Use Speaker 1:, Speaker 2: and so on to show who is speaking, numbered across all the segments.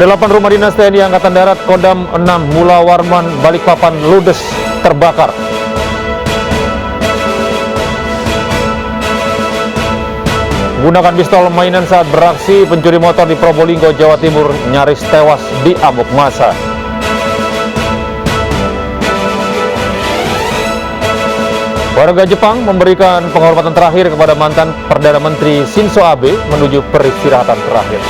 Speaker 1: 8 rumah dinas TNI Angkatan Darat Kodam 6 Mula Warman Balikpapan ludes terbakar. Menggunakan pistol mainan saat beraksi, pencuri motor di Probolinggo, Jawa Timur nyaris tewas di amuk massa. Warga Jepang memberikan penghormatan terakhir kepada mantan Perdana Menteri Shinzo Abe menuju peristirahatan terakhir.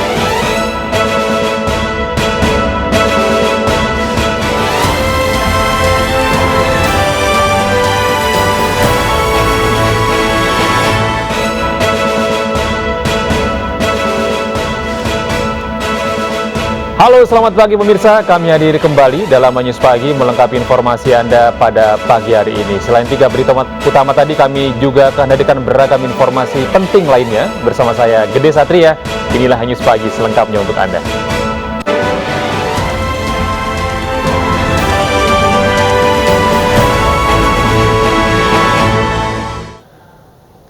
Speaker 1: Halo, selamat pagi pemirsa. Kami hadir kembali dalam News Pagi melengkapi informasi Anda pada pagi hari ini. Selain 3 berita utama tadi, kami juga akan hadirkan beragam informasi penting lainnya. Bersama saya, Gede Satria. Inilah News Pagi selengkapnya untuk Anda.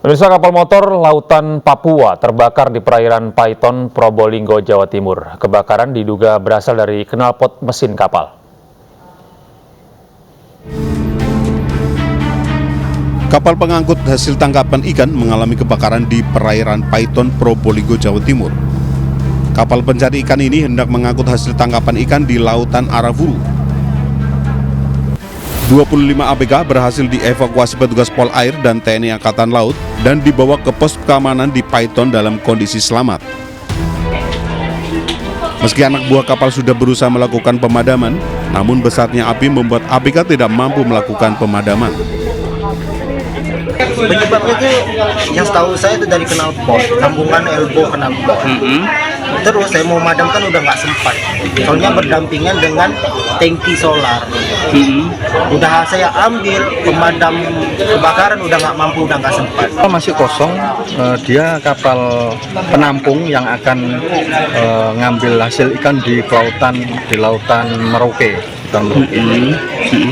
Speaker 1: Pemirsa, kapal motor lautan Papua terbakar di perairan Paiton, Probolinggo, Jawa Timur. Kebakaran diduga berasal dari knalpot mesin kapal.
Speaker 2: Kapal pengangkut hasil tangkapan ikan mengalami kebakaran di perairan Paiton, Probolinggo, Jawa Timur. Kapal pencari ikan ini hendak mengangkut hasil tangkapan ikan di lautan Aravuru. 25 ABK berhasil dievakuasi petugas Polair dan TNI Angkatan Laut dan dibawa ke pos keamanan di Paiton dalam kondisi selamat. Meski anak buah kapal sudah berusaha melakukan pemadaman, namun besarnya api membuat ABK tidak mampu melakukan pemadaman.
Speaker 3: Penyebabnya itu yang setahu saya itu dari knalpot, sambungan elbow knalpot. Terus saya mau madamkan udah nggak sempat, soalnya berdampingan dengan tangki solar. Udah saya ambil pemadam kebakaran udah nggak mampu, udah nggak sempat.
Speaker 4: Masih kosong, dia kapal penampung yang akan ngambil hasil ikan di lautan Merauke.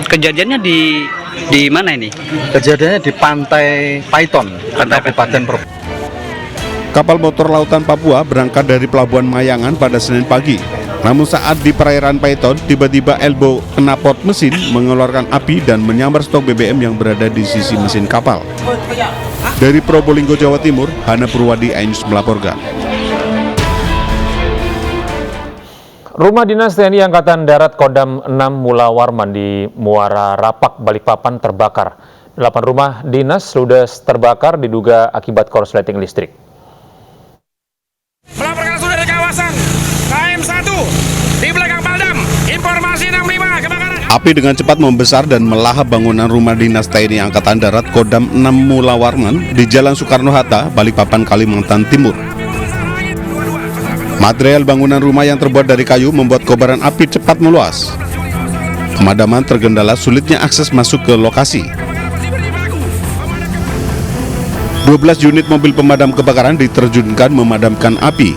Speaker 5: Kejadiannya di mana ini?
Speaker 4: Kejadiannya di pantai Paiton, Kabupaten Probolinggo.
Speaker 2: Kapal motor lautan Papua berangkat dari Pelabuhan Mayangan pada Senin pagi. Namun saat di perairan Paiton, tiba-tiba elbow knalpot mesin mengeluarkan api dan menyambar stok BBM yang berada di sisi mesin kapal. Dari Probolinggo, Jawa Timur, Hana Purwadi, iNews melaporkan.
Speaker 1: Rumah dinas TNI Angkatan Darat Kodam 6 Mula Warman di Muara Rapak, Balikpapan terbakar. 8 rumah dinas ludes terbakar diduga akibat korsleting listrik.
Speaker 6: Melaporkan langsung dari kawasan KM1 di belakang Paldam, informasi 65 kebakaran.
Speaker 2: Api dengan cepat membesar dan melahap bangunan rumah dinas TNI Angkatan Darat Kodam 6 Mula Warman di Jalan Soekarno-Hatta, Balikpapan, Kalimantan Timur. Material bangunan rumah yang terbuat dari kayu membuat kobaran api cepat meluas. Pemadaman tergendala sulitnya akses masuk ke lokasi. 12 unit mobil pemadam kebakaran diterjunkan memadamkan api.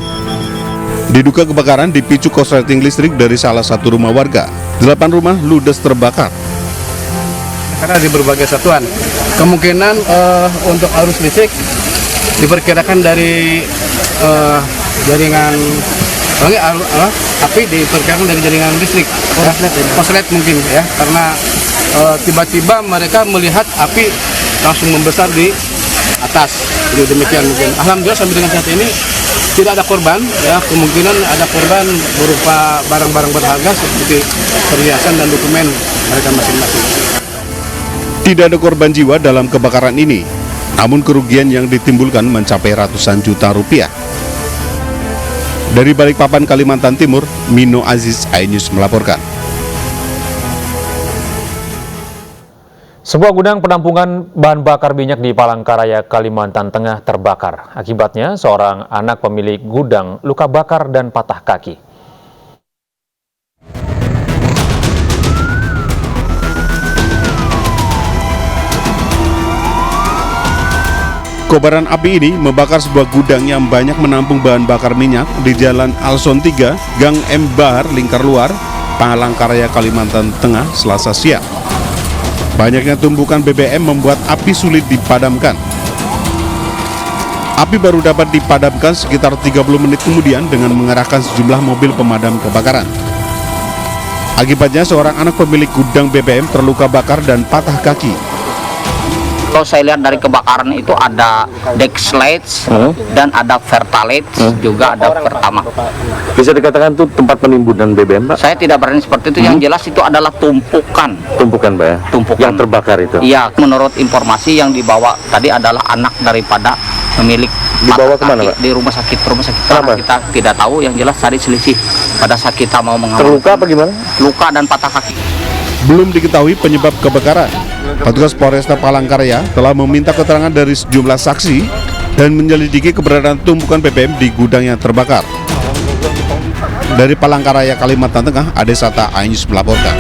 Speaker 2: Diduga kebakaran dipicu korsleting listrik dari salah satu rumah warga. 8 rumah ludes terbakar.
Speaker 7: Karena di berbagai satuan, kemungkinan untuk arus listrik diperkirakan dari jaringan api diperkirakan dari jaringan listrik, korslet mungkin ya, karena tiba-tiba mereka melihat api langsung membesar di atas. Jadi demikian mungkin. Alhamdulillah sampai dengan saat ini tidak ada korban ya, kemungkinan ada korban berupa barang-barang berharga seperti perhiasan dan dokumen mereka masing-masing.
Speaker 2: Tidak ada korban jiwa dalam kebakaran ini, namun kerugian yang ditimbulkan mencapai ratusan juta rupiah. Dari Balikpapan, Kalimantan Timur, Mino Aziz, iNews melaporkan.
Speaker 1: Sebuah gudang penampungan bahan bakar minyak di Palangkaraya, Kalimantan Tengah terbakar. Akibatnya, seorang anak pemilik gudang luka bakar dan patah kaki.
Speaker 2: Kobaran api ini membakar sebuah gudang yang banyak menampung bahan bakar minyak di Jalan Alson 3, Gang M Bahar, Lingkar Luar, Palangkaraya, Kalimantan Tengah, Selasa siang. Banyaknya tumpukan BBM membuat api sulit dipadamkan. Api baru dapat dipadamkan sekitar 30 menit kemudian dengan mengerahkan sejumlah mobil pemadam kebakaran. Akibatnya seorang anak pemilik gudang BBM terluka bakar dan patah kaki.
Speaker 8: Kalau saya lihat dari kebakaran itu ada Dexlates dan ada Vertalates, juga ada Pertamax.
Speaker 1: Bisa dikatakan itu tempat penimbunan BBM, Pak?
Speaker 8: Saya tidak berani seperti itu. Yang jelas itu adalah tumpukan.
Speaker 1: Tumpukan, Pak, ya?
Speaker 8: Tumpukan.
Speaker 1: Yang terbakar itu?
Speaker 8: Iya, menurut informasi yang dibawa tadi adalah anak daripada pemilik.
Speaker 1: Dibawa kemana, Pak?
Speaker 8: Di rumah sakit karena kita tidak tahu. Yang jelas tadi selisih pada saat kita mau mengawal.
Speaker 1: Terluka apa gimana?
Speaker 8: Luka dan patah kaki.
Speaker 2: Belum diketahui penyebab kebakaran. Petugas Polresta Palangkaraya telah meminta keterangan dari sejumlah saksi dan menyelidiki keberadaan tumpukan BBM di gudang yang terbakar. Dari Palangkaraya, Kalimantan Tengah, Ade Sata, iNews melaporkan.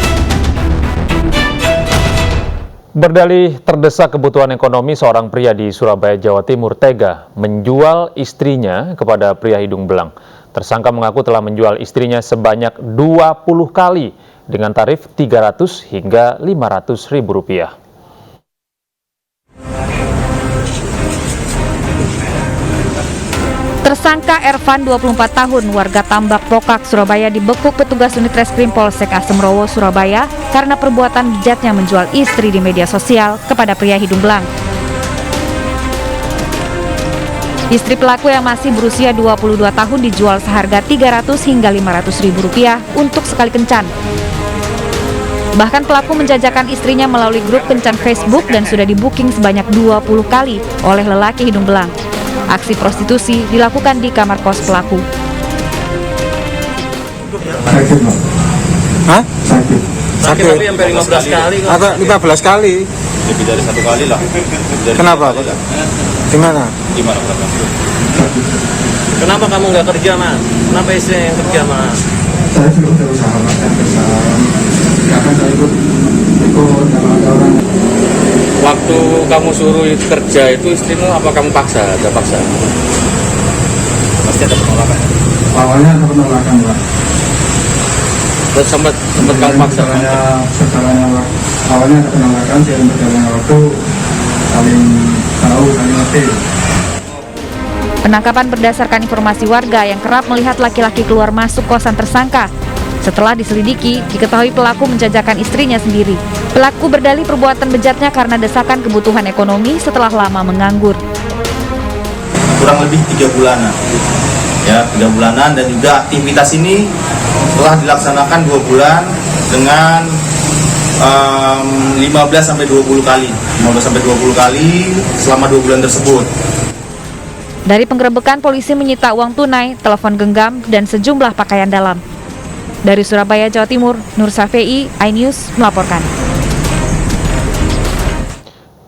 Speaker 1: Berdalih terdesak kebutuhan ekonomi, seorang pria di Surabaya, Jawa Timur tega menjual istrinya kepada pria hidung belang. Tersangka mengaku telah menjual istrinya sebanyak 20 kali dengan tarif Rp300 hingga Rp500.000.
Speaker 9: Tersangka Ervan, 24 tahun, warga Tambak Pokak, Surabaya, dibekuk petugas unit reskrim Polsek Asemrowo, Surabaya karena perbuatan bejatnya menjual istri di media sosial kepada pria hidung belang. Istri pelaku yang masih berusia 22 tahun dijual seharga Rp300 hingga Rp500.000 untuk sekali kencan. Bahkan pelaku menjajakan istrinya melalui grup kencan Facebook dan sudah di-booking sebanyak 20 kali oleh lelaki hidung belang. Aksi prostitusi dilakukan di kamar kos pelaku.
Speaker 10: Sakit, Pak.
Speaker 11: Hah?
Speaker 10: Sakit.
Speaker 11: Sakit tapi sampai 15 kali. Atau 15 kali?
Speaker 10: Lebih dari 1 kali lah.
Speaker 11: Kenapa? Gimana?
Speaker 10: Gimana, Pak?
Speaker 11: Kenapa kamu nggak kerja, Mas? Kenapa istri yang kerja, Mas?
Speaker 10: Saya sudah berusaha, Mas. Akan saya ikut orang.
Speaker 11: Waktu kamu suruh kerja itu istrimu apa kamu paksa? Gak paksa?
Speaker 10: Pasti ada penolakan. Awalnya ada penolakan, Pak.
Speaker 11: Terus sempat kamu paksa?
Speaker 10: Awalnya ada penolakan, seiring berjalannya waktu saling tahu, saling ngerti.
Speaker 9: Penangkapan berdasarkan informasi warga yang kerap melihat laki-laki keluar masuk kosan tersangka. Setelah diselidiki, diketahui pelaku menjajakan istrinya sendiri. Pelaku berdalih perbuatan bejatnya karena desakan kebutuhan ekonomi setelah lama menganggur.
Speaker 12: Kurang lebih 3 bulanan. Ya, 3 bulanan, dan juga aktivitas ini telah dilaksanakan 2 bulan dengan 15-20 kali. 15-20 kali selama 2 bulan tersebut.
Speaker 9: Dari penggerebekan, polisi menyita uang tunai, telepon genggam, dan sejumlah pakaian dalam. Dari Surabaya, Jawa Timur, Nur Safei, iNews melaporkan.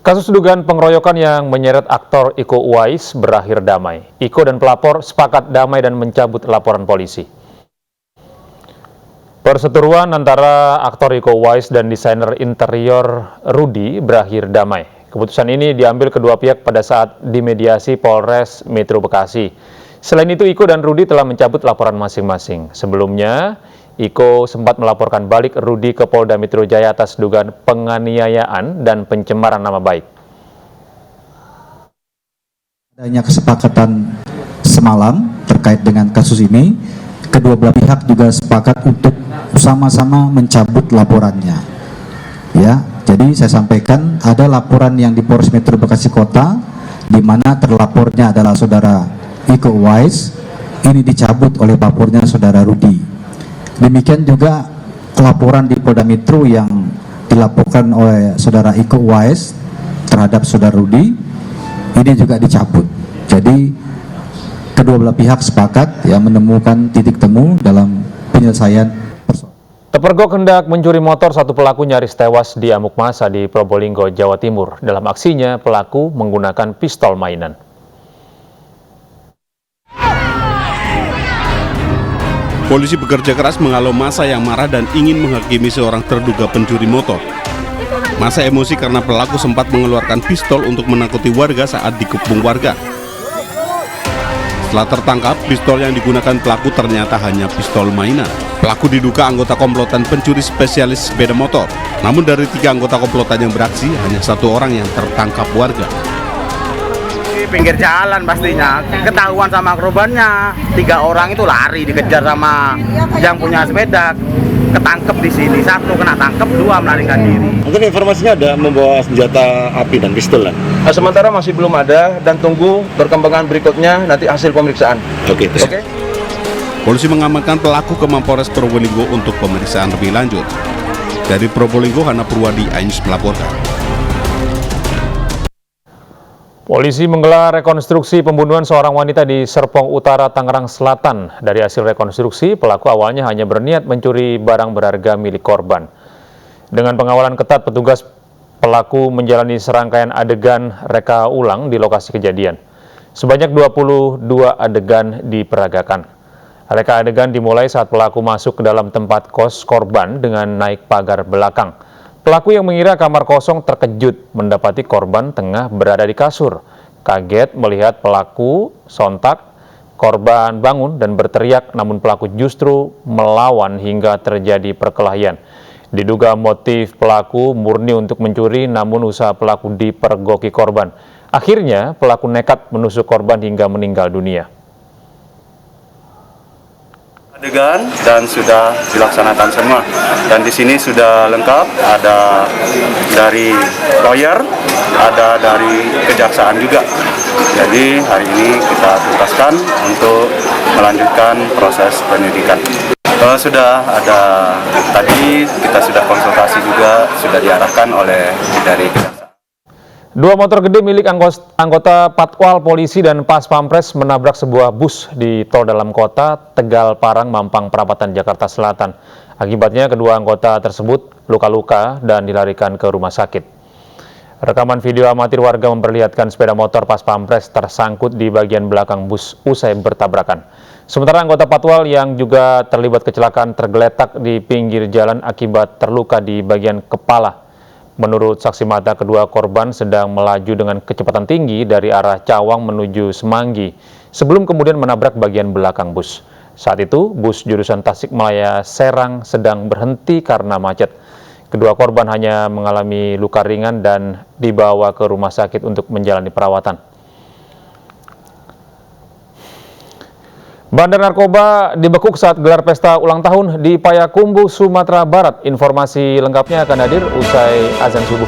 Speaker 1: Kasus dugaan pengeroyokan yang menyeret aktor Iko Uwais berakhir damai. Iko dan pelapor sepakat damai dan mencabut laporan polisi. Perseteruan antara aktor Iko Uwais dan desainer interior Rudy berakhir damai. Keputusan ini diambil kedua pihak pada saat dimediasi Polres Metro Bekasi. Selain itu, Iko dan Rudy telah mencabut laporan masing-masing. Sebelumnya, Iko sempat melaporkan balik Rudy ke Polda Metro Jaya atas dugaan penganiayaan dan pencemaran nama baik.
Speaker 13: Adanya kesepakatan semalam terkait dengan kasus ini, kedua belah pihak juga sepakat untuk sama-sama mencabut laporannya. Ya, jadi saya sampaikan ada laporan yang di Polres Metro Bekasi Kota, di mana terlapornya adalah saudara Iko Uwais, ini dicabut oleh lapornya saudara Rudy. Demikian juga laporan di Polda Metro yang dilaporkan oleh saudara Iko Uwais terhadap saudara Rudy, ini juga dicabut. Jadi kedua belah pihak sepakat ya menemukan titik temu dalam penyelesaian persoalan.
Speaker 1: Tepergok hendak mencuri motor, satu pelaku nyaris tewas di amuk massa di Probolinggo, Jawa Timur. Dalam aksinya, pelaku menggunakan pistol mainan.
Speaker 2: Polisi bekerja keras menghalau massa yang marah dan ingin menghakimi seorang terduga pencuri motor. Massa emosi karena pelaku sempat mengeluarkan pistol untuk menakuti warga saat dikepung warga. Setelah tertangkap, pistol yang digunakan pelaku ternyata hanya pistol mainan. Pelaku diduga anggota komplotan pencuri spesialis sepeda motor. Namun dari 3 anggota komplotan yang beraksi, hanya 1 orang yang tertangkap warga.
Speaker 7: pinggir jalan pastinya. Ketahuan sama korbannya, 3 orang itu lari dikejar sama yang punya sepeda. Ketangkep di sini, 1 kena tangkep, 2 melarikan diri.
Speaker 14: Mungkin informasinya ada membawa senjata api dan pistol lah.
Speaker 15: Sementara masih belum ada dan tunggu perkembangan berikutnya nanti hasil pemeriksaan.
Speaker 14: Oke.
Speaker 2: Polisi mengamankan pelaku ke Mapolres Probolinggo untuk pemeriksaan lebih lanjut. Dari Probolinggo, Hana Purwadi, Ainus melaporkan.
Speaker 1: Polisi menggelar rekonstruksi pembunuhan seorang wanita di Serpong Utara, Tangerang Selatan. Dari hasil rekonstruksi, pelaku awalnya hanya berniat mencuri barang berharga milik korban. Dengan pengawalan ketat, petugas pelaku menjalani serangkaian adegan reka ulang di lokasi kejadian. Sebanyak 22 adegan diperagakan. Reka adegan dimulai saat pelaku masuk ke dalam tempat kos korban dengan naik pagar belakang. Pelaku yang mengira kamar kosong terkejut mendapati korban tengah berada di kasur. Kaget melihat pelaku, sontak korban bangun dan berteriak, namun pelaku justru melawan hingga terjadi perkelahian. Diduga motif pelaku murni untuk mencuri, namun usaha pelaku dipergoki korban. Akhirnya pelaku nekat menusuk korban hingga meninggal dunia.
Speaker 16: Adegan dan sudah dilaksanakan semua, dan di sini sudah lengkap, ada dari lawyer, ada dari kejaksaan juga. Jadi hari ini kita tuntaskan untuk melanjutkan proses penyidikan. Sudah ada, tadi kita sudah konsultasi juga, sudah diarahkan oleh dari kejaksaan.
Speaker 1: 2 motor gede milik anggota Patwal Polisi dan Pas Pampres menabrak sebuah bus di tol dalam kota Tegal Parang, Mampang Perapatan, Jakarta Selatan. Akibatnya kedua anggota tersebut luka-luka dan dilarikan ke rumah sakit. Rekaman video amatir warga memperlihatkan sepeda motor Pas Pampres tersangkut di bagian belakang bus usai bertabrakan. Sementara anggota Patwal yang juga terlibat kecelakaan tergeletak di pinggir jalan akibat terluka di bagian kepala. Menurut saksi mata, kedua korban sedang melaju dengan kecepatan tinggi dari arah Cawang menuju Semanggi, sebelum kemudian menabrak bagian belakang bus. Saat itu, bus jurusan Tasikmalaya Serang sedang berhenti karena macet. Kedua korban hanya mengalami luka ringan dan dibawa ke rumah sakit untuk menjalani perawatan. Bandar narkoba dibekuk saat gelar pesta ulang tahun di Payakumbuh, Sumatera Barat. Informasi lengkapnya akan hadir usai azan subuh.